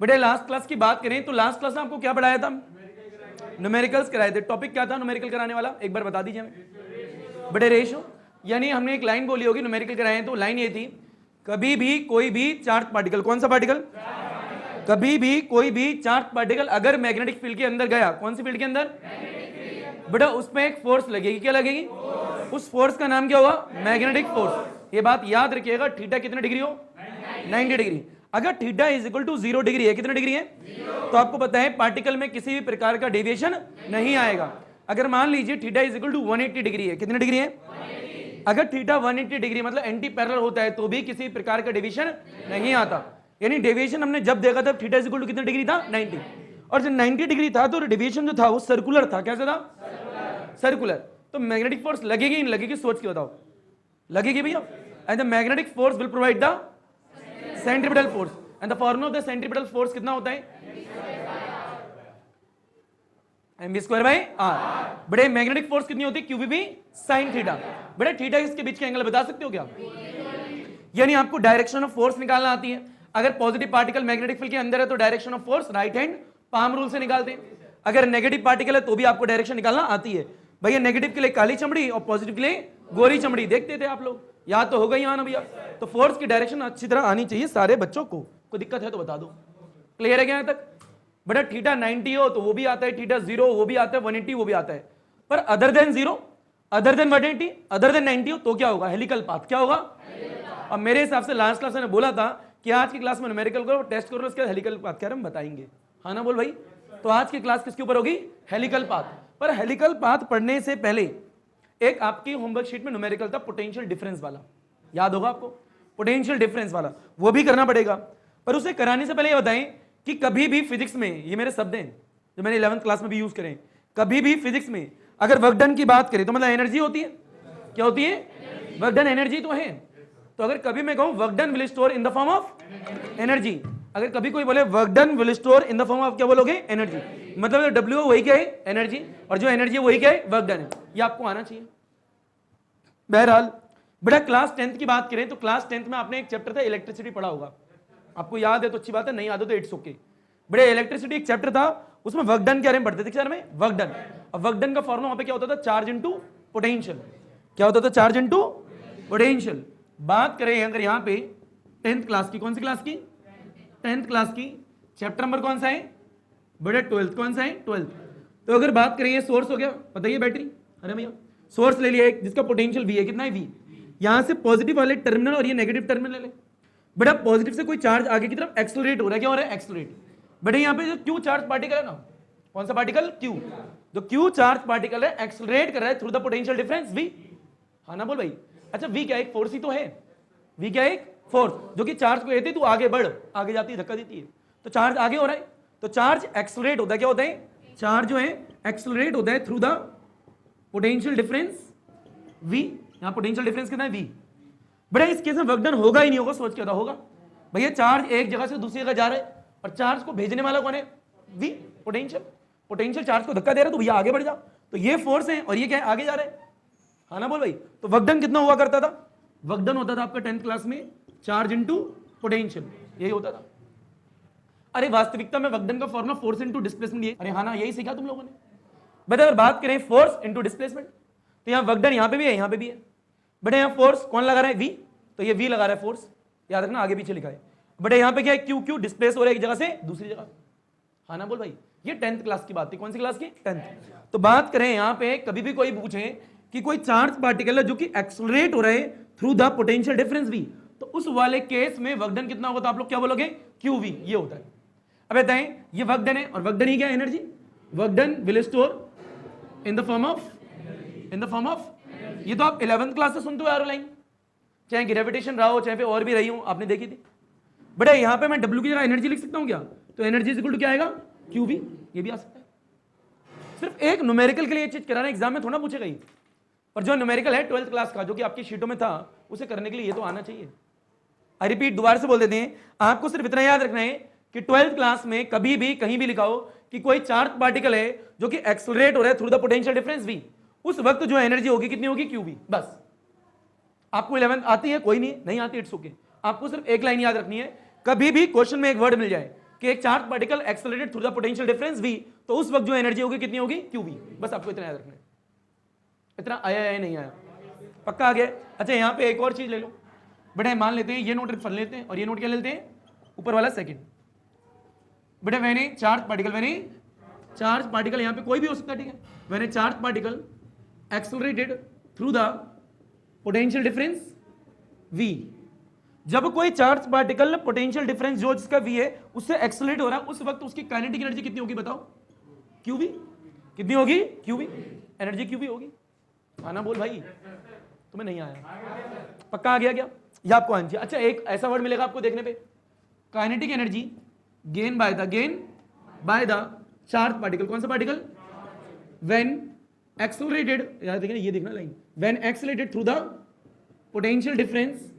बेटे last class की बात करें तो लास्ट क्लास में आपको क्या पढ़ाया था? न्यूमेरिकल्स कराए थे। टॉपिक क्या था न्यूमेरिकल कराने वाला, एक बार बता दीजिए हमें। बेटे रेशो, यानी हमने एक लाइन बोली होगी न्यूमेरिकल कराए तो लाइन ये थी, कभी भी कोई भी चार्ज पार्टिकल, कौन सा पार्टिकल? कभी भी कोई भी चार्ज पार्टिकल अगर मैग्नेटिक फील्ड के अंदर गया, कौन सी फील्ड के अंदर? बेटा उसमें एक फोर्स लगेगी, क्या लगेगी? उस फोर्स का नाम क्या होगा? Magnetic force. ये बात याद रखिएगा, थीटा कितने डिग्री हो? 90 डिग्री। अगर theta is equal to 0 degree है, कितने डिग्री है? तो आपको पता है पार्टिकल में किसी भी प्रकार का डेविएशन नहीं आएगा। अगर मान लीजिए theta is equal to 180 degree है, कितने डिग्री है? अगर थीटा 180 डिग्री मतलब एंटी पैरेलल होता है तो भी किसी प्रकार का डेविएशन नहीं आता। यानी डेविएशन हमने जब देखा था थीटा इज इक्वल टू कितने डिग्री था? 90। और जब 90 डिग्री था तो डेविएशन जो था वो सर्कुलर था। कैसा था? सर्कुलर। तो मैग्नेटिक फोर्स लगेगी नहीं लगेगी? सोच के बताओ। लगेगी भैया। And the magnetic force will provide the centripetal force and the formula of the centripetal force कितना होता है? mv² by r। बड़े मैग्नेटिक फोर्स कितनी होती है? QVB sin theta. बड़े थीटा इसके बीच के एंगल बता सकते हो क्या? यानी आपको डायरेक्शन ऑफ फोर्स निकालना आती है। अगर पॉजिटिव पार्टिकल मैग्नेटिक फील्ड के अंदर है तो direction of force right hand palm rule से निकालते हैं। अगर नेगेटिव पार्टिकल है तो भी आपको डायरेक्शन निकालना आती है। भैया नेगेटिव के लिए काली चमड़ी और पॉजिटिव के लिए गोरी चमड़ी, देखते थे आप लोग, याद तो होगा ही ना भैया। तो फोर्स की डायरेक्शन अच्छी तरह आनी चाहिए सारे बच्चों को। कोई दिक्कत है तो बता दो। क्लियर है क्या यहाँ तक? बेटा थीटा 90 हो तो वो भी आता है, थीटा 0 वो भी आता है, 180 वो भी आता है। पर other than 0, other than 180, other than 90 हो तो क्या होगा? Helical path. क्या होगा? अब मेरे हिसाब से लास्ट क्लास में बोला था कि आज की क्लास में न्यूमेरिकल करो, टेस्ट करो, उसके हेलिकल पाथ क्या हम बताएंगे। हाँ ना बोल भाई? तो आज की क्लास किसके ऊपर होगी? Helical path. पर हेलिकल पाथ पढ़ने से पहले एक आपकी होमवर्क शीट में न्यूमेरिकल था पोटेंशियल डिफरेंस वाला, याद होगा आपको? पोटेंशियल डिफरेंस वाला वो भी करना पड़ेगा। पर उसे कराने से पहले ये बताएं कि कभी भी फिजिक्स में, ये मेरे शब्द हैं जो मैंने 11th क्लास में भी यूज करें, कभी भी फिजिक्स में अगर वर्क डन की बात करें तो मतलब एनर्जी होती है। क्या होती है? वर्क डन एनर्जी तो है। तो अगर कभी मैं कहूं work done will store in the form of energy, अगर कभी कोई बोले work done will store in the form of, क्या बोलोगे? एनर्जी। मतलब W वही क्या है? एनर्जी। और जो एनर्जी है वही क्या है? वर्क डन है। ये आपको आना चाहिए। बहरहाल बेटा क्लास 10th की बात करें तो क्लास 10th में आपने एक चैप्टर था इलेक्ट्रिसिटी पढ़ा होगा। आपको याद है तो अच्छी बात है, नहीं याद है तो इट्स ओके। बड़े इलेक्ट्रिसिटी एक चैप्टर था, उसमें वर्क डन के बारे में पढ़ते थे सर में, वर्क डन। अब वर्क डन का फॉर्मूला वहां पे क्या होता था? Charge into potential. क्या होता था? Charge into potential. बात करें अगर यहाँ पे 10th क्लास की, कौन सी क्लास की? 10th क्लास की। चैप्टर नंबर कौन सा है? बड़े 12th। कौन सा है? 12th। तो अगर बात करें ये सोर्स हो गया, बताइए बैटरी, अरे भैया सोर्स ले लिया एक जिसका पोटेंशियल V है, कितना है V? यहां से पॉजिटिव वाले टर्मिनल और ये नेगेटिव टर्मिनल ले ले। बेटा पॉजिटिव से कोई चार्ज आगे की तरफ एक्सेलरेट हो रहा है, क्या हो रहा है? एक्सेलरेट। बेटा यहाँ पे जो Q चार्ज पार्टिकल है ना, कौन सा पार्टिकल? Q। जो Q चार्ज पार्टिकल है एक्सेलरेट कर रहा है through the potential difference V। हाँ ना बोल भाई? अच्छा V क्या है? एक फोर्स ही तो है। V क्या है? एक फोर्स जो कि चार्ज को कहते हैं तू आगे बढ़, आगे जाती है, धक्का देती है, तो चार्ज आगे हो रहा है। तो चार्ज एक्सेलरेट होता है, क्या होता है? चार्ज जो है एक्सेलरेट होता है through the potential difference V। यहाँ पोटेंशियल डिफरेंस कितना है? V। बेटा इस केस में वर्क डन होगा ही नहीं होगा? सोच के बताओ होगा? भैया चार्ज एक जगह से दूसरी जगह जा रहा है और चार्ज को भेजने वाला कौन है? V, potential. पोटेंशियल चार्ज को धक्का दे रहा है तो भैया आगे बढ़ जा, तो ये फोर्स है और ये क्या है? आगे जा रहा है। हाँ ना बोल भाई? तो वर्क डन कितना हुआ करता था? वर्क डन होता था आपका 10th क्लास में चार्ज इनटू पोटेंशियल, यही होता था। अरे वास्तविकता में वर्क डन का फॉर्मूला फोर्स इनटू डिस्प्लेसमेंट ये, अरे हाँ ना यही सीखा तुम लोगों ने। बेटा अगर बात करें फोर्स इनटू डिस्प्लेसमेंट तो यहाँ वर्क डन यहाँ पे भी है, यहाँ पे भी है। बेटा यहाँ फोर्स कौन लगा रहा है? V। तो ये V लगा रहा है फोर्स, याद रखना आगे पीछे लिखा है। बेटा यहाँ पे क्या है? Q डिस्प्लेस हो रहा है एक जगह से दूसरी जगह। हाँ ना बोल भाई? ये 10th क्लास की बात थी। कौन सी क्लास की? 10th। तो बात करें यहाँ पे कभी भी कोई पूछे कि कोई चार्ज पार्टिकल है जो कि एक्सेलरेट हो रहा है through the potential difference V, तो उस वाले केस में वर्क डन कितना होगा? तो आप लोग क्या बोलोगे? QV ये होता है। अब बताएं ये वर्क डन है और वर्क डन ही क्या है? Energy. Work done will store in the form of ये तो आप 11th क्लास से सुनते हो यार लाइन, चाहे ग्रेविटेशन रहा हो चाहे फिर और भी रही हो, आपने देखी थी। बेटा यहाँ पे मैं W की जगह एनर्जी लिख सकता हूँ क्या? तो एनर्जी इक्वल टू क्या आएगा? QV। ये भी आ सकता है। सिर्फ एक न्यूमेरिकल के लिए चीज कराना एग्जाम में थोड़ा पूछेगा ही, पर जो न्यूमेरिकल है 12th क्लास का जो कि आपकी शीटों में था उसे करने के लिए ये तो आना चाहिए। आई रिपीट, दोबारा से बोल देते हैं, आपको सिर्फ इतना याद रखना है कि 12th क्लास में कभी भी कहीं भी लिखा हो कि कोई चार्ज पार्टिकल है जो कि एक्सेलरेट हो रहा है through the potential difference V, उस वक्त जो एनर्जी होगी कितनी होगी? QV। बस। आपको 11th आती है? कोई नहीं आती, इट्स ओके। आपको सिर्फ एक लाइन याद रखनी है, कभी भी क्वेश्चन में एक वर्ड मिल जाए कि एक charge particle accelerated through the potential difference v, तो उस वक्त जो एनर्जी होगी कितनी होगी qv। बस आपको इतना याद रखना है। इतना आया या नहीं आया, पक्का आ गया। अच्छा यहाँ पे एक और चीज ले लो बेटा, मान लेते हैं ये नोट फल लेते हैं और ये नोट क्या लेते हैं, ऊपर वाला सेकंड। बेटा मैंने चार्ज पार्टिकल यहाँ पे कोई भी हो सकता है, ठीक है। मैंने charge particle accelerated through the potential difference v, जब कोई चार्ज पार्टिकल पोटेंशियल डिफरेंस जो जिसका v है उससे एक्सेलरेट हो रहा है, उस वक्त उसकी काइनेटिक एनर्जी कितनी होगी बताओ, qv। कितनी होगी qv, एनर्जी qv होगी। आना बोल भाई, तुम्हें नहीं आया, पक्का आ गया क्या, ये आपको आना चाहिए। अच्छा एक ऐसा वर्ड मिलेगा आपको देखने पे, kinetic energy gain by the charge particle. कौन सा पार्टिकल, व्हेन एक्सेलरेटेड, याद देखना ये देखना line, when accelerated through the potential difference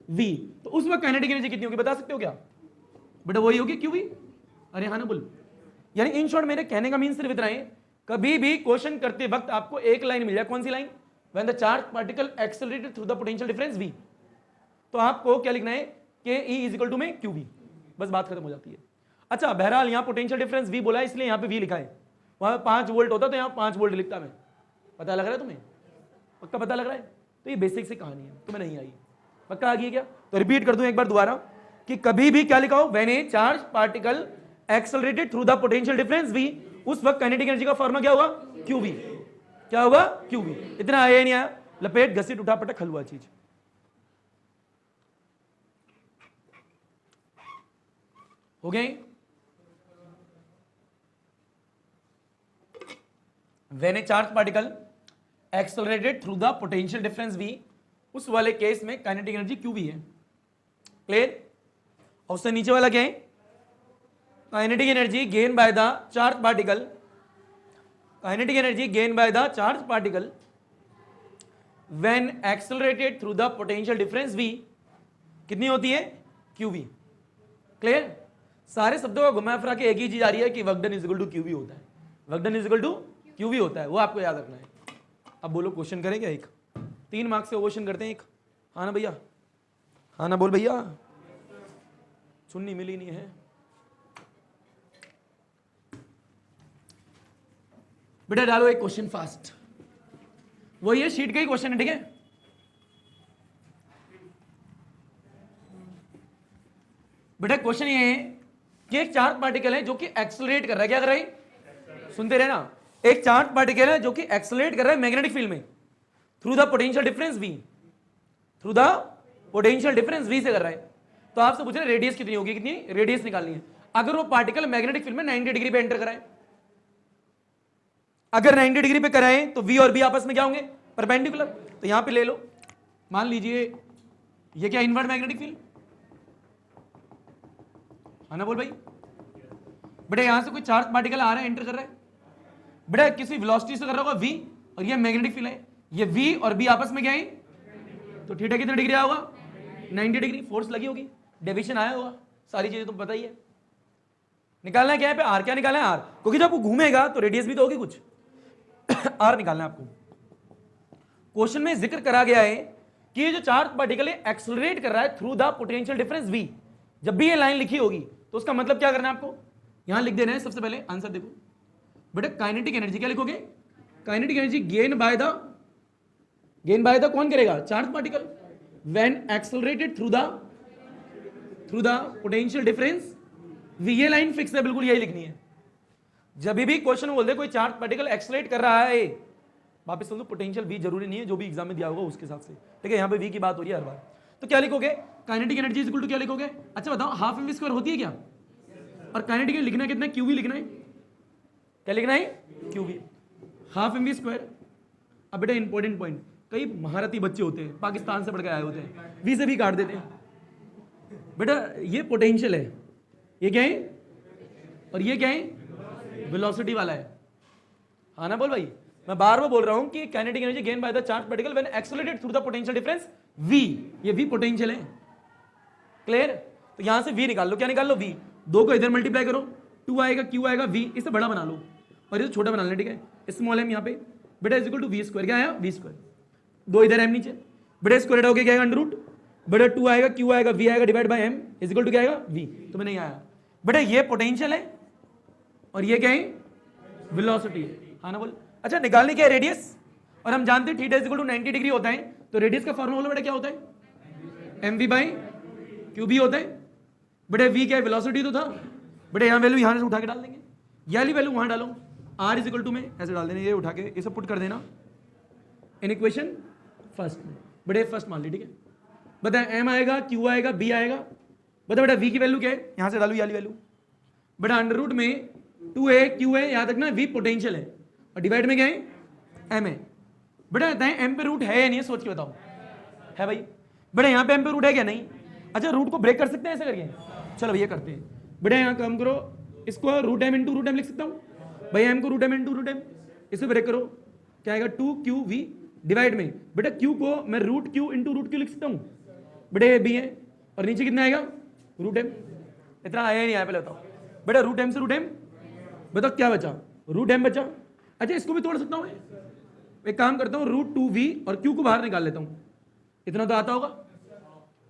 v, तो उस वक्त काइनेटिक एनर्जी कितनी होगी बता सकते हो क्या, बेटा वही होगी qv। अरे हाँ ना बोल, यानी इन शॉर्ट मेरे कहने का मीन सिर्फ इतना है, कभी भी क्वेश्चन करते वक्त आपको एक लाइन मिल जाए, कौन सी line, when the charge particle accelerated through the potential difference v, तो आपको क्या लिखना है कि E इज इक्वल टू में qv, बस बात खत्म हो जाती है। अच्छा बहरहाल यहाँ पोटेंशियल डिफरेंस v बोला है इसलिए यहाँ पे v लिखा है, वहां 5 वोल्ट होता तो यहाँ 5 वोल्ट लिखता मैं। पता लग रहा है तुम्हें, पक्का पता लग रहा है। तो ये बेसिक से कहानी है, तुम्हें नहीं आई, पक्का आ गई क्या। तो रिपीट कर दूं एक बार दोबारा कि कभी भी क्या लिखा हो, when A charge particle accelerated through the potential difference v, उस वक्त काइनेटिक एनर्जी का फॉर्मूला क्या होगा qv। क्या होगा qv। इतना आया नहीं आया, लपेट घसीट उठा पटक हलवा चीज। हो गए। When A charge particle accelerated through the potential difference v, उस वाले केस में काइनेटिक एनर्जी qv है। क्लियर। और उससे नीचे वाला क्या है, kinetic energy gain by the charge particle, kinetic energy gain by the charge particle when accelerated through the potential difference v, कितनी होती है qv। क्लियर। सारे शब्दों का घुमा फिरा के एक ही चीज आ रही है कि work done is equal to qv होता है, work done is equal to qv होता है, वो आपको याद रखना है। अब बोलो क्वेश्चन करेंगे, एक 3 मार्क्स के क्वेश्चन करते हैं एक। हाँ ना भैया, हाँ ना बोल भैया, सुननी मिली नहीं है बेटा। डालो एक क्वेश्चन फास्ट, वो ये शीट का ही क्वेश्चन है, ठीक है। बेटा क्वेश्चन ये है कि एक चार्ज पार्टिकल है जो कि एक्सेलरेट कर रहा है, क्या कर रहा है, सुनते रहे ना। एक चार्ज पार्टिकल है जो कि एक्सेलरेट कर रहा है मैग्नेटिक फील्ड में through the potential difference v, through the potential difference v से कर रहा है। तो आपसे पूछ रहे रेडियस कितनी होगी, कितनी रेडियस निकालनी है। अगर वो पार्टिकल मैग्नेटिक फील्ड में 90 डिग्री पे एंटर कराए, अगर 90 डिग्री पे कराए तो v और b आपस में क्या होंगे, परपेंडिकुलर। तो यहां पे ले लो, मान लीजिए ये क्या इनवर्ट मैग्नेटिक फील्ड, है ना बोल भाई। बेटा यहां से कोई चार्ज पार्टिकल आ रहा है, एंटर कर रहा है, बेटा किसी वेलोसिटी से कर रहा होगा v, और ये मैग्नेटिक फील्ड है, ये v और b आपस में क्या है, तो थीटा कितने डिग्री आया होगा, 90 डिग्री। फोर्स लगी होगी, डेविएशन आया होगा, सारी चीजें तुम पता ही है। निकालना क्या है पे r, क्या निकालना है r, क्योंकि जब वो घूमेगा तो रेडियस भी तो होगी कुछ r निकालना है आपको। क्वेश्चन में जिक्र करा गया है कि ये जो चार्ज पार्टिकल है एक्सेलरेट कर रहा है through the potential difference v। जब भी ये लाइन लिखी होगी तो उसका मतलब क्या करना है आपको, यहां लिख देना है। सबसे पहले आंसर देखो बेटा, काइनेटिक एनर्जी क्या लिखोगे, kinetic energy gain by the कौन करेगा, charge particle, when accelerated through the potential difference v। ये लाइन फिक्स है, बिल्कुल यही लिखनी है। जब भी क्वेश्चन बोल दे कोई चार्ज पार्टिकल एक्सेलरेट कर रहा है, वापस समझो पोटेंशियल v जरूरी नहीं है, जो भी एग्जाम में दिया होगा उसके हिसाब से, ठीक है। यहां पे v की बात हो रही है हर बार। तो क्या लिखोगे, kinetic energy is equal to क्या लिखोगे। अच्छा बताओ, हाफ mv स्क्वायर होती है क्या, और काइनेटिक लिखना कितना है, qv लिखना है, क्या लिखना है qv, हाफ mv स्क्वायर। अब बेटा इंपॉर्टेंट पॉइंट, कई महारथी बच्चे होते हैं पाकिस्तान से पढ़ के आए होते हैं, v से भी काट देते हैं। बेटा ये पोटेंशियल है, ये क्या है, और ये क्या है, वेलोसिटी वाला है। हाँ ना बोल भाई, मैं बार बार बोल रहा हूं कि kinetic energy gain by the charge particle when accelerated through the potential difference v, ये v पोटेंशियल है। क्लियर। तो यहां से v निकाल लो, क्या निकाल लो, v, 2 को इधर मल्टीप्लाई करो, 2 आएगा, q आएगा, v, इसे बड़ा बना लो और ये तो छोटा बना लेना, ठीक है। स्मॉल m यहाँ पे बेटा is equal to v square, क्या आया v स्क्वायर, 2 इधर m नीचे, बेटा स्क्वायर हो गया, क्या आएगा अंडर रूट, बेटा 2 आएगा, q आएगा, v आएगा, divide by m is equal to क्या आएगा v। तुम्हें नहीं आया, बेटा ये पोटेंशियल है और ये क्या है, वेलोसिटी है। हाँ ना बोल। अच्छा निकालने क्या है, रेडियस, और हम जानते हैं theta is equal to 90 degree होता है, तो रेडियस का फॉर्मूला बेटा क्या होता है, mv बाई क्यूबी होता है। बेटा v क्या है, वेलोसिटी तो था, बेटा यहाँ वैल्यू यहाँ से उठा के डाल देंगे, ये वाली वैल्यू वहाँ डालो, r इज इक्वल टू में ऐसे डाल देना, ये उठा के इसे पुट कर देना इन इक्वेशन फर्स्ट में। बेटा फर्स्ट मान ली, ठीक है। बता m आएगा, q आएगा, b आएगा। बता बेटा v की वैल्यू क्या है, यहाँ से डालू ये वाली वैल्यू। बेटा अंडर रूट में 2a q है, याद रखना v पोटेंशियल है, और डिवाइड में क्या है, m है। बेटा बताएं m पे रूट है या नहीं है, सोच के बताओ, है भाई। बेटा यहाँ पे m पे रूट है क्या, नहीं। अच्छा रूट को ब्रेक कर सकते हैं ऐसे करके, चलो भैया करते हैं। बेटा यहाँ काम करो, इसको root m into root m लिख सकता हूँ भाई, m को root m into root m, इसे ब्रेक करो, क्या आएगा 2qv डिवाइड में, बेटा q को मैं root q into root q लिख सकता हूँ, बेटा ये b है, और नीचे कितना आएगा रूट m। इतना आया नहीं आया पहले बताओ। बेटा रूट m से रूट m, बताओ क्या बचा, रूट m बचा। अच्छा इसको भी तोड़ सकता हूँ मैं, एक काम करता हूँ रूट 2v और q को बाहर निकाल लेता हूँ, इतना तो आता होगा,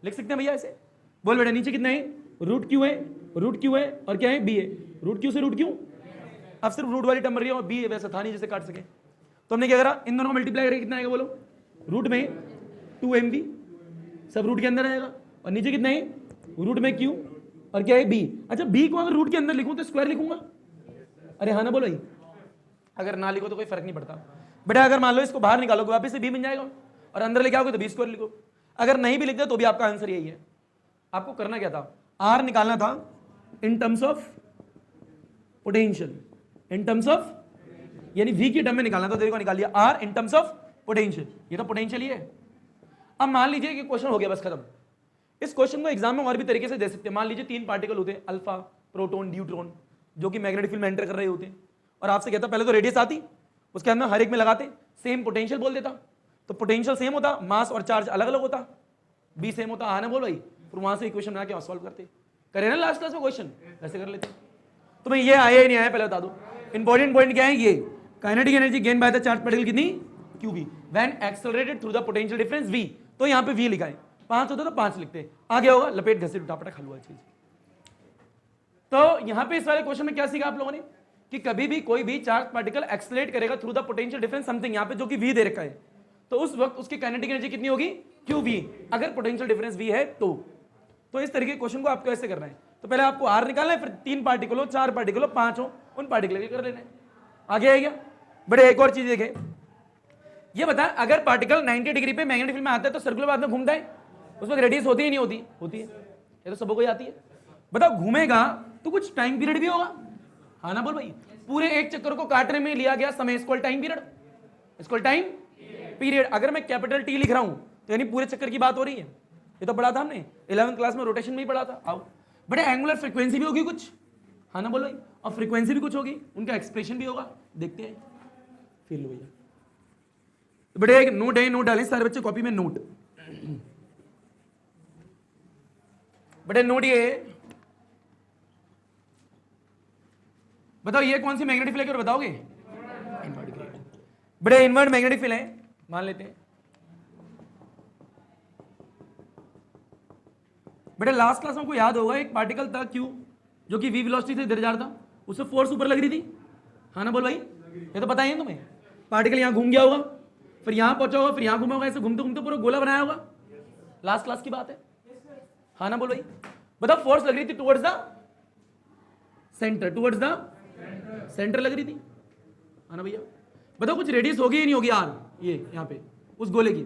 लिख सकते हैं भैया ऐसे। बोल बेटा नीचे कितना है, रूट q है, रूट q है, और क्या है b है, रूट q से रूट q, अब सिर्फ रूट वाली टर्म रही है और b वैसा था नहीं जिसे काट सके, तो हमने क्या करा, इन दोनों को मल्टीप्लाई करके कितना आएगा बोलो, रूट में 2mv सब रूट के अंदर आएगा, और नीचे कितना है रूट में q और क्या है b। अच्छा b को अगर रूट के अंदर लिखूं तो स्क्वायर लिखूंगा, अरे हाँ ना बोलो भाई, अगर ना लिखो तो कोई फर्क नहीं पड़ता। बेटा अगर मान लो इसको बाहर निकालोगे वापस से b बन जाएगा, और अंदर लेके आओगे तो b स्क्वायर लिखो, अगर नहीं भी लिखते तो भी आपका आंसर यही है। आपको करना क्या था, r निकालना था in terms of potential, in terms of यानी v की टर्म में निकालना था, देखो निकाल लिया r in terms of potential, ये तो पोटेंशियल ही है। अब मान लीजिए कि क्वेश्चन हो गया बस खत्म। इस क्वेश्चन को एग्जाम में और भी तरीके से दे सकते हैं। मान लीजिए 3 पार्टिकल होते हैं, अल्फा, प्रोटॉन, न्यूट्रॉन, जो कि मैग्नेटिक फील्ड में एंटर कर रहे होते हैं, और आपसे कहता पहले तो रेडियस आती, उसके अंदर हर एक में लगाते सेम पोटेंशियल बोल देता, तो पोटेंशियल सेम होता, मास और चार्ज अलग अलग होता, बी सेम होता, आना बोल भाई, फिर वहां से इक्वेशन बना के सॉल्व करते, करे ना लास्ट क्लास में क्वेश्चन ऐसे कर लेते। तो मैं ये आया ही नहीं आया पहले बता दो। इंपॉर्टेंट पॉइंट क्या है, ये kinetic energy gain by the charge particle कितनी, qb when accelerated through the potential difference v, तो यहाँ पे v लिखा है, 5 होता तो 5 लिखते, आगे होगा लपेट घसीट उठापटा खलुआ चीज। तो यहाँ पे इस वाले क्वेश्चन में क्या सीखा आप लोगों ने, कि कभी भी कोई भी चार्ज पार्टिकल एक्सेलरेट करेगा through the potential difference something, यहाँ पे जो कि v दे रखा है, तो उस वक्त उसकी काइनेटिक एनर्जी कितनी होगी, qv, अगर पोटेंशियल डिफरेंस v है तो इस तरीके के क्वेश्चन को आपको ऐसे करना है। तो पहले आपको r निकालना है, फिर 3 पार्टिकल हो, 4 पार्टिकल हो, 5 हो, उन पार्टिकल के कर लेना है। आगे आएगा। बड़े एक और चीज देखें, ये बता अगर पार्टिकल 90 डिग्री पे मैग्नेटिक फील्ड में आता है तो सर्कुलर पाथ में घूमता है, उस वक्त रेडियस होती है नहीं होती, होती है, ये तो सबको ही आती है। बताओ घूमेगा तो कुछ टाइम पीरियड भी होगा, हाँ ना बोल भाई, पूरे एक चक्कर को काटने में लिया गया समय, इसको टाइम पीरियड, इसको टाइम पीरियड। अगर मैं कैपिटल टी लिख रहा हूं तो यानी पूरे चक्कर की बात हो रही है, ये तो पढ़ा था हमने 11th क्लास में, रोटेशन में ही पढ़ा था। आओ बड़े एंगुलर फ्रीक्वेंसी भी होगी कुछ, हाँ ना बोलो भाई, और फ्रीक्वेंसी भी कुछ होगी, उनका एक्सप्रेशन भी होगा, देखते हैं फिर लो भैया। बड़े एक नोट है, नोट डालें सारे बच्चे कॉपी में, नोट बड़े नोट ये बताओ, ये कौन सी मैग्नेटिक फील्ड है बताओगे, बड़े इनवर्ट मैग्नेटिक फील्ड है मान लेते हैं। बेटा लास्ट क्लास में आपको याद होगा एक पार्टिकल था Q जो कि v वेलोसिटी से इधर जा रहा था, उससे फोर्स ऊपर लग रही थी, हाँ ना बोल भाई, ये तो पता ही है तुम्हें। पार्टिकल यहाँ घूम गया होगा, फिर यहाँ पहुंचा होगा, फिर यहाँ घूमा होगा, ऐसे घूमते घूमते पूरा गोला बनाया होगा, लास्ट क्लास की बात है, हाँ ना बोल भाई। बताओ फोर्स लग रही थी towards the centre, towards the centre लग रही थी, हाँ ना भैया। बताओ कुछ रेडियस होगी या नहीं होगी यार, ये यहाँ पे उस गोले की,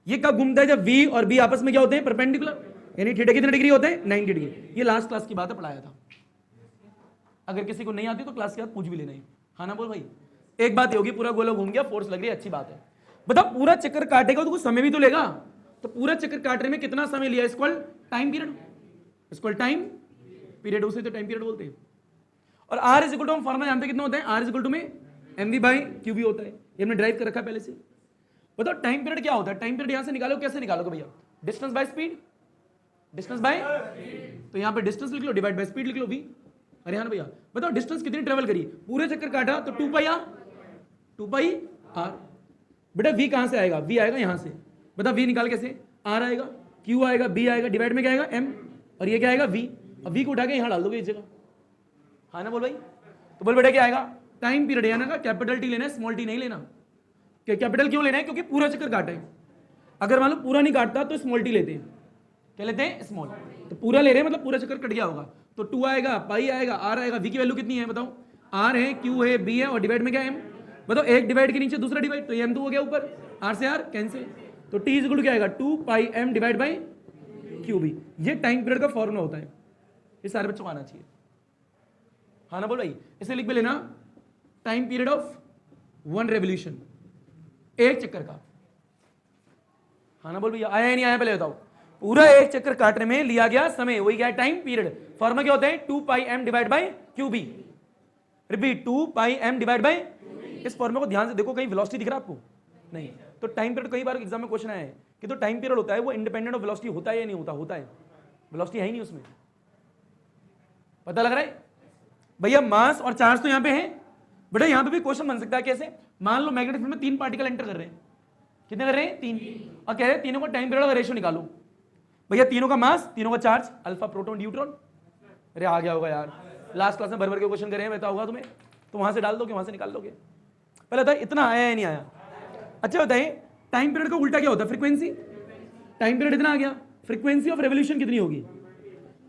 ये कब घूमता है जब v और b आपस में क्या होते हैं, परपेंडिकुलर, यानी थीटा कितने डिग्री होते हैं, 90 डिग्री। ये लास्ट क्लास की बात है, पढ़ाया था, अगर किसी को नहीं आती तो क्लास के बाद पूछ भी लेना है, हाँ ना बोल भाई। एक बात ये होगी पूरा गोला घूम गया, फोर्स लग रही है, अच्छी बात है। बताओ पूरा चक्कर काटेगा तो कुछ समय भी तो लेगा, तो पूरा चक्कर काटने में कितना समय लिया, इसको टाइम पीरियड, इसको टाइम पीरियड, उसे तो टाइम पीरियड बोलते हैं। और r इज इक्वल टू हम फॉर्मूला जानते हैं कितना होता है, r इज इक्वल टू में mv बाई qv होता है, ये हमने ड्राइव कर रखा है पहले से। बताओ टाइम पीरियड क्या होता है, टाइम पीरियड यहां से निकालो, कैसे निकालोगे भैया, distance by speed, distance by, तो यहाँ पे डिस्टेंस लिख लो, डिवाइड बाय स्पीड लिख लो v। अरे हाँ भैया बताओ डिस्टेंस कितनी ट्रेवल करी, पूरे चक्कर काटा तो 2 पाई r। बेटा v कहां से आएगा, v आएगा यहां से, बताओ v निकाल कैसे, r आएगा, q आएगा, b आएगा, डिवाइड में क्या आएगा m, और ये क्या आएगा v, अब वी को उठा के यहाँ डाल दोगे इस जगह, हाँ ना बोल भाई। तो बोल बेटा क्या आएगा, टाइम पीरियड यानी का कैपिटल टी लेना है, स्मॉल टी नहीं लेना। कैपिटल क्यों लेना है, क्योंकि पूरा चक्कर काटा है। अगर मान लो पूरा नहीं काटता तो स्मॉल टी लेते हैं, क्या लेते हैं, स्मॉल। तो पूरा ले रहे हैं मतलब पूरा चक्कर कट गया होगा, तो 2 आएगा, पाई आएगा, आर आएगा। वी की वैल्यू कितनी है बताओ, आर है, क्यू है, बी है और डिवाइड में क्या है, एम। बताओ एक डिवाइड के नीचे दूसरा डिवाइड, तो एम तो हो गया ऊपर, आर से आर कैंसिल, तो टी इज इक्वल टू क्या आएगा, 2 pi m divide by q B. ये टाइम पीरियड का फॉर्मूला होता है, ये सारे बच्चों को आना चाहिए, हाँ ना बोल भाई। इसे लिख भी लेना, टाइम पीरियड ऑफ 1 रेवोल्यूशन, एक चक्कर का, हाँ ना बोल भैया। आया नहीं आया पहले बताओ। पूरा एक चक्कर काटने में लिया गया समय, वही क्या है, टाइम पीरियड। फॉर्मूला क्या होता है, 2 pi m divide by q B. Repeat, 2 pi m divide by. इस फॉर्मूला को ध्यान से देखो, कहीं वेलोसिटी दिख रहा है आपको, नहीं। तो टाइम पीरियड कई बार एग्जाम में क्वेश्चन आया है कि तो टाइम पीरियड होता है वो इंडिपेंडेंट ऑफ वेलोसिटी होता है या नहीं होता, होता है। वेलोसिटी है ही नहीं उसमें, पता लग रहा है भैया। मास और चार्ज तो यहाँ पे है बेटा, यहाँ पे भी क्वेश्चन बन सकता है कैसे, मान लो मैग्नेटिक फील्ड में 3 पार्टिकल एंटर कर रहे हैं, कितने कर रहे हैं, 3, और कह रहे हैं तीनों का टाइम पीरियड का रेशियो निकालो। भैया तीनों का मास, तीनों का चार्ज, अल्फा प्रोटॉन न्यूट्रॉन। अरे आ गया होगा यार, लास्ट क्लास में भर भर के क्वेश्चन करे हैं, बता होगा तुम्हें, तो वहां से डाल दोगे, वहां से निकाल लोगे। पहले बताइए इतना आया या नहीं आया। अच्छा बताइए टाइम पीरियड का उल्टा क्या होता है, फ्रीक्वेंसी। टाइम पीरियड इतना आ गया, फ्रीक्वेंसी ऑफ रेवोल्यूशन कितनी होगी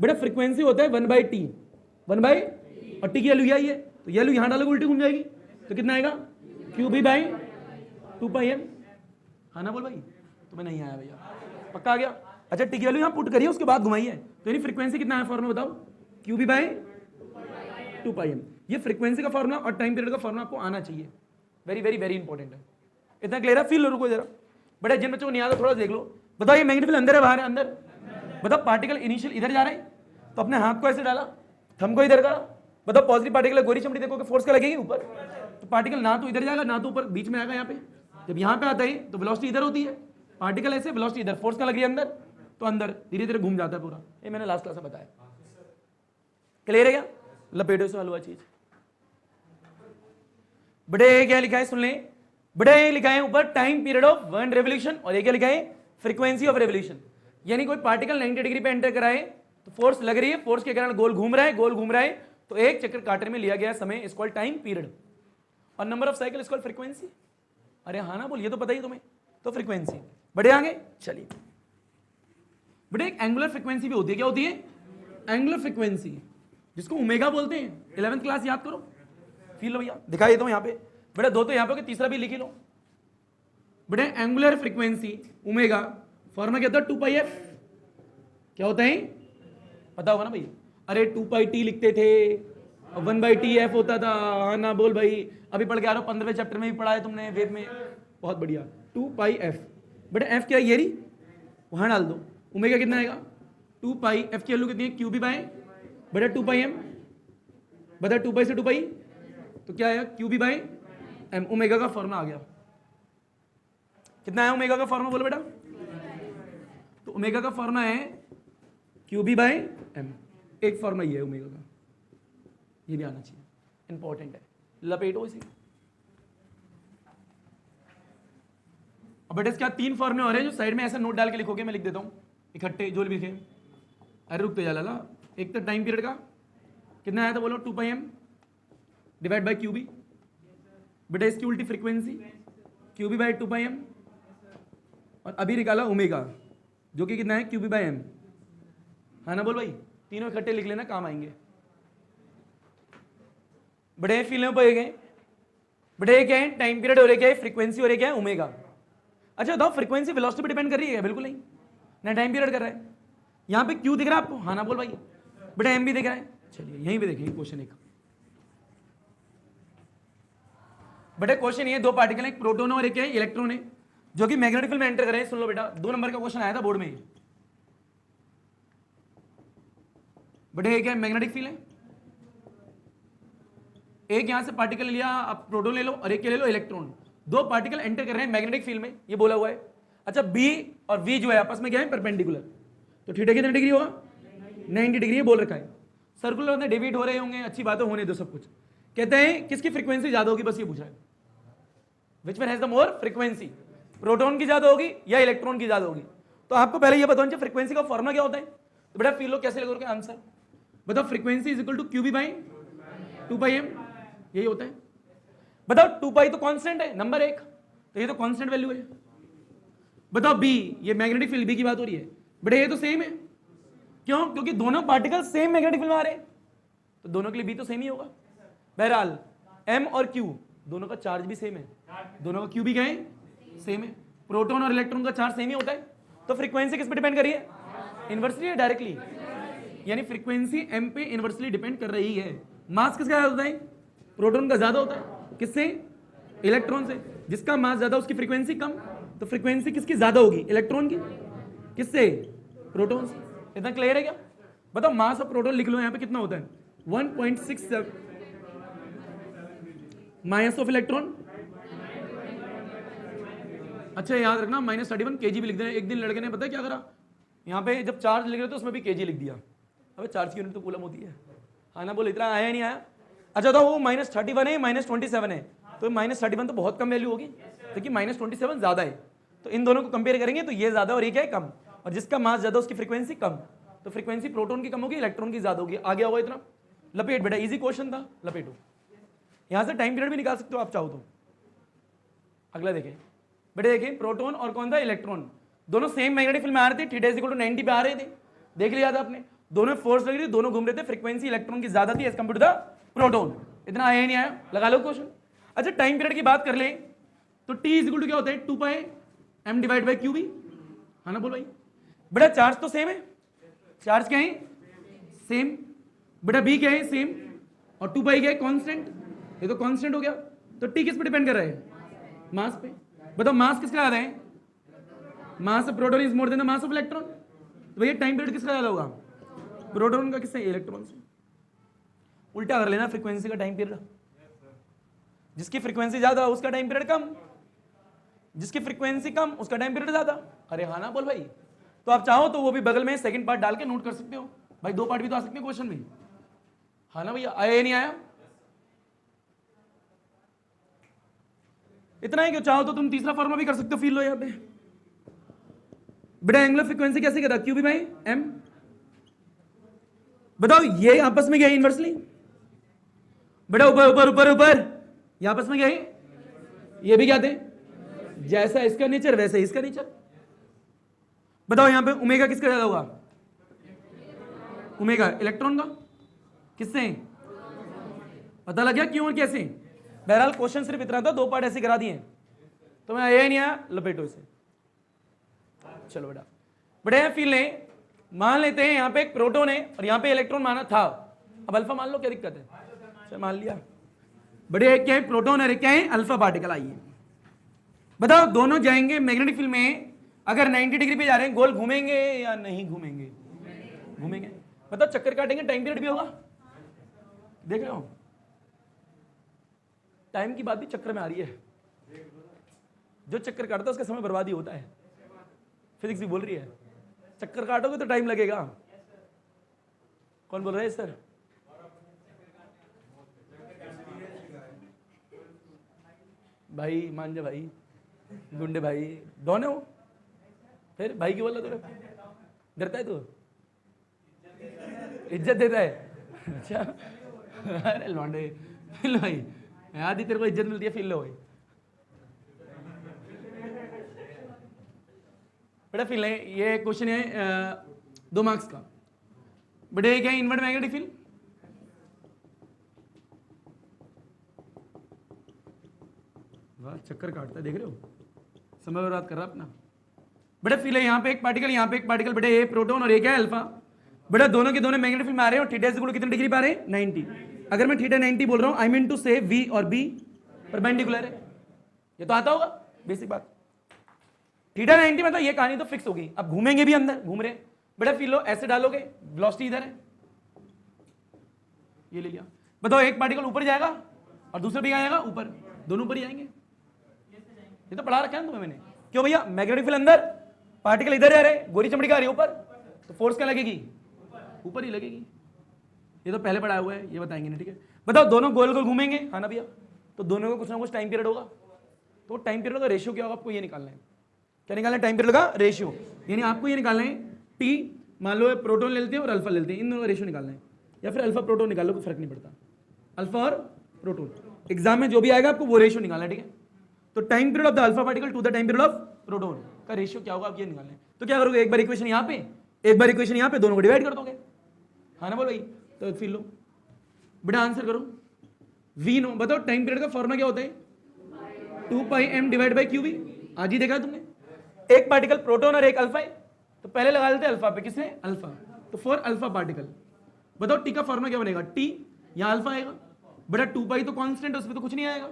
बेटा, फ्रीक्वेंसी होता है 1/t, 1/, और टी की वैल्यू यही है, तो ये वैल्यू यहां डालोगे उल्टी घूम जाएगी, तो कितना आएगा, q B by 2 pi m, हाँ ना बोल भाई। तुम्हें नहीं आया भैया, पक्का आ गया। अच्छा टी की वैल्यू यहाँ पुट करिए, उसके बाद घुमाइए, तो यानी फ्रीक्वेंसी कितना है फॉर्मूला बताओ, q B by 2 pi m. ये फ्रीक्वेंसी का फॉर्मूला और टाइम पीरियड का फॉर्मूला आपको आना चाहिए, वेरी वेरी वेरी इंपॉर्टेंट है। इतना क्लियर है, फील रुको जरा बेटा, जिन बच्चों को नहीं आता थोड़ा देख लो। बताओ ये मैग्नेटिक फील्ड अंदर है बाहर है, अंदर। बताओ पार्टिकल इनिशियल इधर जा रहे हैं, तो अपने हाथ को ऐसे डाला, थंब को इधर करा। बताओ पॉजिटिव पार्टिकल गोरी चमड़ी देखो कि फोर्स का लगेगी ऊपर, तो पार्टिकल ना तो इधर जाएगा ना तो ऊपर, बीच में आएगा यहाँ पे। जब यहाँ पे आता है तो वेलोसिटी इधर होती है, पार्टिकल ऐसे, वेलोसिटी इधर, फोर्स का लग रही है अंदर, तो अंदर धीरे धीरे घूम जाता है पूरा। ये मैंने लास्ट क्लास में बताया, क्लियर है क्या, लपेटो से हलवा चीज। बड़े क्या लिखा है सुन ले, बड़े लिखा है ऊपर टाइम पीरियड ऑफ 1 रेवोल्यूशन, और ये क्या लिखा है, फ्रीक्वेंसी ऑफ रेवोल्यूशन। यानी कोई पार्टिकल 90 डिग्री पे एंटर कराए तो फोर्स लग रही है, फोर्स के कारण गोल घूम रहा है, गोल घूम रहा है, तो एक चक्कर काटने में लिया गया समय इज कॉल्ड टाइम पीरियड, और number of cycle is called frequency. अरे हाँ ना बोल, ये तो पता ही तुम्हें, तो फ्रीक्वेंसी। बड़े आगे चलिए बेटे, एक एंगुलर फ्रीक्वेंसी भी होती है, क्या होती है, एंगुलर फ्रीक्वेंसी, जिसको ओमेगा बोलते हैं। 11th क्लास याद करो, फील लो भैया, दिखा देता हूं यहाँ पे बेटा, 2 तो यहाँ पे, तीसरा भी लिख ही लो बेटे। एंगुलर फ्रीक्वेंसी ओमेगा, फॉर्मूला क्या होता है, 2 पाई एफ। क्या होता है पता होगा ना भैया, अरे 2 पाई टी लिखते थे, 1/t f होता था, हाँ ना बोल भाई, अभी पढ़ के आ रहा हूँ, 15वें चैप्टर में भी पढ़ा है तुमने वेद में, बहुत बढ़िया। 2 पाई f बेटा, f क्या है, ये रही, वहां डाल दो। ओमेगा कितना आएगा, 2 पाई, f की वैल्यू कितनी है, क्यू बी बाय बेटा 2 पाई m, बता 2 पाई से 2 पाई, तो क्या आया, q b by m। Omega का फॉर्मूला आ गया, कितना है ओमेगा का फॉर्मूला बोलो बेटा, तो ओमेगा का फॉर्मूला है क्यू बी बाय m। एक फॉर्मूला ये है ओमेगा का, ये भी आना चाहिए, इंपॉर्टेंट है, लपेटो इसी। अब बेटा इसके 3 फॉर्मूले और हैं जो साइड में ऐसा नोट डाल के लिखोगे, मैं लिख देता हूँ इकट्ठे जो भी लिखे। अरे रुकते जा लाला, एक तो टाइम पीरियड का कितना आया था बोलो, 2 pi m divide by q B. बेटा इसकी उल्टी frequency q B by 2 pi m, और अभी निकाला ओमेगा जो कि कितना है, क्यू बी बाई एम, हाँ ना बोल भाई। तीनों इकट्ठे लिख लेना, काम आएंगे। बड़े फील पे गए, बड़े क्या है, टाइम पीरियड हो रहे क्या है, फ्रीक्वेंसी हो रही क्या है, ओमेगा। अच्छा बताओ फ्रीक्वेंसी वेलोसिटी पे डिपेंड कर रही है, बिल्कुल नहीं ना, टाइम पीरियड कर रहा है। यहाँ पे क्यू दिख रहा है आपको, हाँ ना बोल भाई, बेटा एम भी दिख रहा है। चलिए यहीं पे देखेंगे क्वेश्चन एक, बेटा क्वेश्चन ये 2 पार्टिकल है, एक प्रोटोन और एक है इलेक्ट्रॉन है, जो कि मैग्नेटिक फील्ड में एंटर कर रहे हैं। सुन लो बेटा, 2 नंबर का क्वेश्चन आया था बोर्ड में। बेटा एक है मैग्नेटिक फील्ड है, एक यहां से पार्टिकल लिया, आप प्रोटोन ले लो, और एक ले लो इलेक्ट्रॉन। 2 पार्टिकल एंटर कर रहे हैं मैग्नेटिक फील्ड में, ये बोला हुआ है। अच्छा बी और वी जो है आपस में क्या है, परपेंडिकुलर, तो थीटा कितने डिग्री होगा, 90 डिग्री बोल रखा है। सर्कुलर में डिवाइड हो रहे होंगे, अच्छी बात है, होने दो सब कुछ। कहते हैं किसकी फ्रीक्वेंसी ज्यादा होगी, बस ये पूछ रहा है, which one has the more frequency, proton की ज्यादा होगी या इलेक्ट्रॉन की ज्यादा होगी। तो आपको पहले ये बताना चाहिए फ्रीक्वेंसी का फॉर्मूला क्या होता है। तो बेटा फील लो कैसे लगोगे आंसर, बताओ frequency is equal to q B by 2πm, यही होता है। बताओ 2π तो कांस्टेंट है नंबर 1, तो ये तो कांस्टेंट वैल्यू है। बताओ बी, ये मैग्नेटिक फील्ड बी की बात हो रही है, बड़े ये तो सेम है, क्यों? क्योंकि दोनों पार्टिकल सेम मैग्नेटिक फील्ड में आ रहे हैं, तो दोनों के लिए बी तो सेम ही होगा। बहरहाल एम और क्यू दोनों का चार्ज भी सेम है, दोनों का क्यू भी गए सेम है, प्रोटॉन और इलेक्ट्रॉन का चार्ज सेम ही होता है, तो फ्रीक्वेंसी किस पे डिपेंड कर रही है? इनवर्सली या डायरेक्टली? यानी फ्रीक्वेंसी एम पे इनवर्सली डिपेंड कर रही है। मास किसका ज्यादा होता है? प्रोटॉन का ज्यादा होता है, किससे? इलेक्ट्रॉन से। जिसका मास ज्यादा उसकी फ्रीक्वेंसी कम, तो फ्रीक्वेंसी किसकी ज्यादा होगी? इलेक्ट्रॉन की। किससे? प्रोटॉन से। इतना क्लियर है क्या? बताओ मास ऑफ प्रोटॉन लिख लो यहाँ पे कितना होता है? 1.67 मास ऑफ इलेक्ट्रॉन, अच्छा याद रखना -31 kg भी लिख देना। एक दिन लड़के ने पता है क्या करा, यहाँ पे जब चार्ज लिख रहे थे उसमें भी kg लिख दिया। अबे चार्ज की यूनिट तो कूलम होती है, हाँ ना? बोले इतना आया नहीं आया? अच्छा तो वो -31 है -27 है, तो -31 तो बहुत कम वैल्यू होगी, देखिए -27 ज्यादा है, तो इन दोनों को कंपेयर करेंगे तो ये ज्यादा और ये क्या है? कम। और जिसका मास ज्यादा उसकी फ्रीक्वेंसी कम, तो फ्रीक्वेंसी प्रोटॉन की कम होगी, इलेक्ट्रॉन की ज्यादा होगी। आगे होगा इतना। लपेट बेटा, इजी क्वेश्चन था, लपेटो। यहां से टाइम पीरियड भी निकाल सकते हो आप चाहो तो। अगला देखें बेटे, देखें प्रोटॉन और कौन था? इलेक्ट्रॉन, दोनों सेम मैग्नेटिक फील्ड में आ रहे थे, थीटा इक्वल टू 90 पे आ रहे थे, देख लिया था आपने। दोनों फोर्स लग रही थी, दोनों घूम रहे थे, फ्रीक्वेंसी इलेक्ट्रॉन की ज्यादा थी as compare to the proton. इतना आया ही नहीं आया? लगा लो क्वेश्चन। अच्छा टाइम पीरियड की बात कर ले तो t इक्वल टू क्या होता है? 2πm divide by q B, हाँ ना? बोल भाई। बेटा चार्ज तो सेम है, चार्ज क्या है? सेम। बेटा बी क्या है? सेम। और 2π क्या है? कांस्टेंट, ये तो कांस्टेंट हो गया। तो t किस पे डिपेंड कर रहा है? मास पे। बताओ मास किसका ज्यादा है? Mass of proton is more than the mass of electron, तो भैया टाइम पीरियड किसका ज्यादा होगा? प्रोटॉन का। किससे? इलेक्ट्रॉन से। उल्टा कर लेना फ्रीक्वेंसी का टाइम पीरियड, जिसकी फ्रीक्वेंसी ज्यादा उसका टाइम पीरियड कम, जिसकी फ्रीक्वेंसी कम उसका टाइम पीरियड ज्यादा। अरे हाँ ना? बोल भाई। तो आप चाहो तो वो भी बगल में सेकंड पार्ट डाल के नोट कर सकते हो भाई, 2 पार्ट भी तो आ सकते हैं क्वेश्चन में, हाँ ना भैया? आया नहीं आया? इतना ही क्यों? चाहो तो तुम तीसरा फॉर्मूला भी कर सकते हो, फील लो यहाँ पे। बेटा एंगुलर फ्रीक्वेंसी कैसे करा? Q B by m. बताओ ये आपस में क्या है? इनवर्सली। बेटा ऊपर ऊपर ऊपर ऊपर, ये आपस में क्या है? ये भी क्या थे? जैसा इसका नेचर वैसा इसका नेचर। बताओ यहां पे ओमेगा किसका ज्यादा होगा? ओमेगा इलेक्ट्रॉन का। किससे? पता लग गया क्यों और कैसे? बहरहाल क्वेश्चन सिर्फ इतना था, 2 पार्ट ऐसे करा दिए, तो मैं आया ही नहीं आया? लपेटो इसे। चलो बेटा, बड़े फील ले, मान लेते हैं यहाँ पे एक प्रोटॉन है और यहाँ पे इलेक्ट्रॉन माना था, अब अल्फा मान लो, क्या दिक्कत है? चल मान लिया। बड़े क्या है? प्रोटॉन है, क्या है? Alpha particle. आइए बताओ दोनों जाएंगे मैग्नेटिक फील्ड में, अगर 90 डिग्री पे जा रहे हैं, गोल घूमेंगे या नहीं घूमेंगे? घूमेंगे। बताओ चक्कर काटेंगे, टाइम पीरियड भी होगा, देख रहे हो? टाइम की बात भी चक्कर में आ रही है, जो चक्कर काटता है उसका समय बर्बादी होता है, फिजिक्स भी बोल रही है। चक्कर काटोगे तो टाइम लगेगा। कौन बोल रहा है सर? भाई मान जा भाई, गुंडे भाई डॉन है वो, फिर भाई क्यों बोला तुझे? डरता है तू? इज्जत देता है? अच्छा अरे लौंडे, फिर भाई याद ही तेरे को इज्जत मिलती है, फील लो भाई। बेटा फील है, ये क्वेश्चन है 2 मार्क्स का। बेटा क्या है? Invert magnetic field. वाह चक्कर काटता है, देख रहे हो? समय बर्बाद कर रहा अपना। बेटा फील है, यहाँ पे एक पार्टिकल, यहाँ पे एक पार्टिकल, बेटा ये प्रोटॉन और ये क्या है? अल्फा। बेटा दोनों के दोनों मैग्नेटिक फील्ड में आ रहे हैं और थीटा इक्वल टू कितने डिग्री पे आ रहे हैं? 90। अगर मैं थीटा 90 बोल रहा हूँ, आई मीन टू से V और B परपेंडिकुलर है, ये तो आता होगा बेसिक बात। थीटा 90 मतलब ये कहानी तो फिक्स होगी। अब घूमेंगे भी, अंदर घूम रहे। बेटा फील लो, ऐसे डालोगे, वेलोसिटी इधर है, ये ले लिया। बताओ एक पार्टिकल ऊपर जाएगा और दूसरा भी आएगा ऊपर, दोनों ऊपर ही जाएंगे। ये तो पढ़ा रखा है ना तुम्हें मैंने। क्यों भैया? मैग्नेटिक फील्ड अंदर, पार्टिकल इधर जा रहे, गोरी चमड़ी का आ रही है ऊपर, तो फोर्स क्या लगेगी? ऊपर ही लगेगी। ये तो पहले पढ़ा हुआ है, ये बताएंगे ना, ठीक है? बताओ दोनों गोल गोल घूमेंगे, हाँ ना भैया? तो दोनों का कुछ ना कुछ टाइम पीरियड होगा, तो टाइम पीरियड का रेशियो क्या होगा? आपको ये निकालना है। क्या निकालना है? टाइम पीरियड का रेशियो। यानी आपको ये निकालना है, टी मान लो प्रोटॉन ले लेते हैं और अल्फा ले लेते हैं, इन दोनों का रेशियो निकालना है। या फिर अल्फा प्रोटोन निकालो, कोई फर्क नहीं पड़ता, अल्फा और प्रोटोन। एग्जाम में जो भी आएगा आपको वो रेशियो निकालना है, ठीक है। तो time period of the alpha particle to the time period of proton का रेशियो क्या होगा, आप ये निकालना है। तो क्या करोगे, एक बार इक्वेशन यहाँ पे, एक बार इक्वेशन यहाँ पे, दोनों को डिवाइड कर दोगे, हाँ ना बोल भाई। तो फिर लो बेटा आंसर करो। वी नो, बताओ टाइम पीरियड का फॉर्मूला क्या होता है, 2πm divide by Q we. आज ही देखा तुमने, एक पार्टिकल प्रोटोन और एक अल्फा है, तो पहले लगा लेते अल्फा पे, किसने, अल्फा। तो फॉर अल्फा पार्टिकल बताओ टी का फॉर्मूला क्या बनेगा, टी यहाँ अल्फा आएगा बेटा, 2π तो कांस्टेंट है, उसमें तो कुछ नहीं आएगा।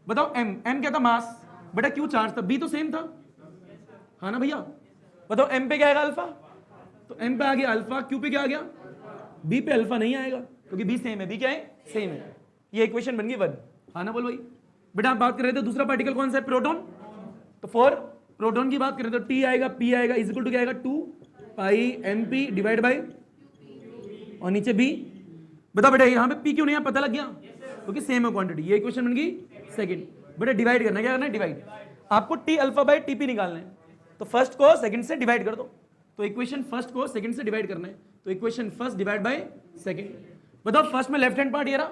बताओ एम, एम क्या था, मास, बेटा क्यू चार्ज था, बी तो सेम था, हाँ ना भैया। बताओ एम पे क्या आएगा, अल्फा, तो एम पे आ गया अल्फा, क्यू पे क्या आ गया, बी पे अल्फा नहीं आएगा, क्योंकि बी सेम है, बी क्या है, सेम है। ये इक्वेशन बन गई 1, हाँ ना बोल भाई। बेटा आप बात कर रहे थे दूसरा पार्टिकल कौन सा है, प्रोटॉन, तो फॉर प्रोटॉन की बात करें तो टी आएगा, पी आएगा, इज इक्वल टू क्या आएगा, 2πmp डिवाइड बाई, और नीचे बी। बताओ बेटा यहाँ पे पी क्यों नहीं है, पता लग गया, क्योंकि सेम है क्वांटिटी। ये इक्वेशन बन गई सेकंड। बेटा डिवाइड करना, क्या करना है, डिवाइड। आपको T alpha by T P निकालना है, तो फर्स्ट को सेकंड से डिवाइड कर दो। तो इक्वेशन फर्स्ट को सेकंड से डिवाइड करना है, तो equation first divide by second. बताओ फर्स्ट में लेफ्ट हैंड पार्ट ये रहा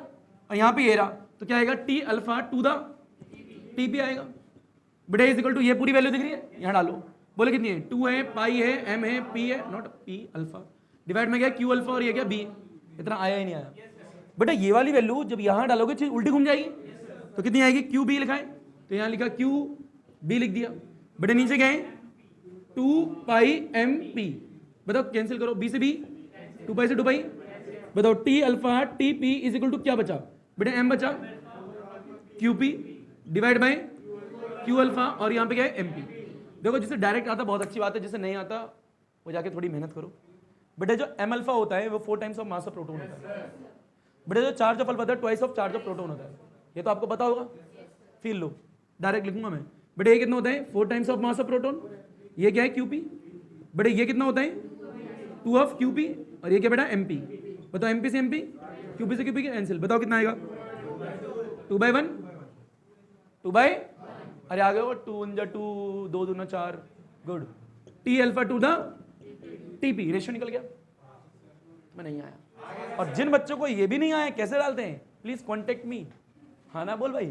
और यहाँ पे ये रहा, तो क्या आएगा, T alpha two the T P आएगा। बेटा इज इक्वल टू, ये पूरी वैल्यू दिख रही है, यहाँ डालो, बोले कितनी है, 2 है, पाई है, एम है, पी है, नॉट पी अल्फा, डिवाइड में क्या क्यू अल्फा और ये क्या बी, इतना आया ही नहीं आया। बेटा ये वाली वैल्यू जब यहाँ डालोगे चीज उल्टी घूम जाएगी, तो कितनी आएगी, क्यू बी लिखा है, तो यहाँ लिखा क्यू बी लिख दिया। बेटा नीचे क्या है, 2πmp, बताओ कैंसिल करो, बी से बी, 2π से 2π, बताओ t alpha t p is equal to क्या बचा, बेटा एम बचा, q p divide by q alpha, और यहाँ पे क्या है, एम पी। देखो जिसे डायरेक्ट आता बहुत अच्छी बात है, जिसे नहीं आता वो जाके थोड़ी मेहनत करो। बेटा जो एम अल्फा होता है वो 4 times of mass of proton होता है। बेटा जो चार्ज ऑफ अल्फा होता है twice of charge of proton होता है, ये तो आपको पता होगा, फील लो, डायरेक्ट लिखूंगा मैं। बेटा ये कितना होता है, 4 times of mass of proton, ये क्या है क्यूपी। बेटा ये कितना होता है, 2 ऑफ क्यूपी, और ये क्या बेटा एमपी। बताओ एमपी से एमपी, क्यूपी से क्यूपी कैंसिल, बताओ कितना आएगा, 2/1, 2/, अरे आ गया वो 2 × 2, 2 दूना 4, good. T alpha two the TP, ratio निकल गया। मैं नहीं आया, और जिन बच्चों को ये भी नहीं आया कैसे डालते हैं, प्लीज कॉन्टेक्ट मी, हाँ ना बोल भाई।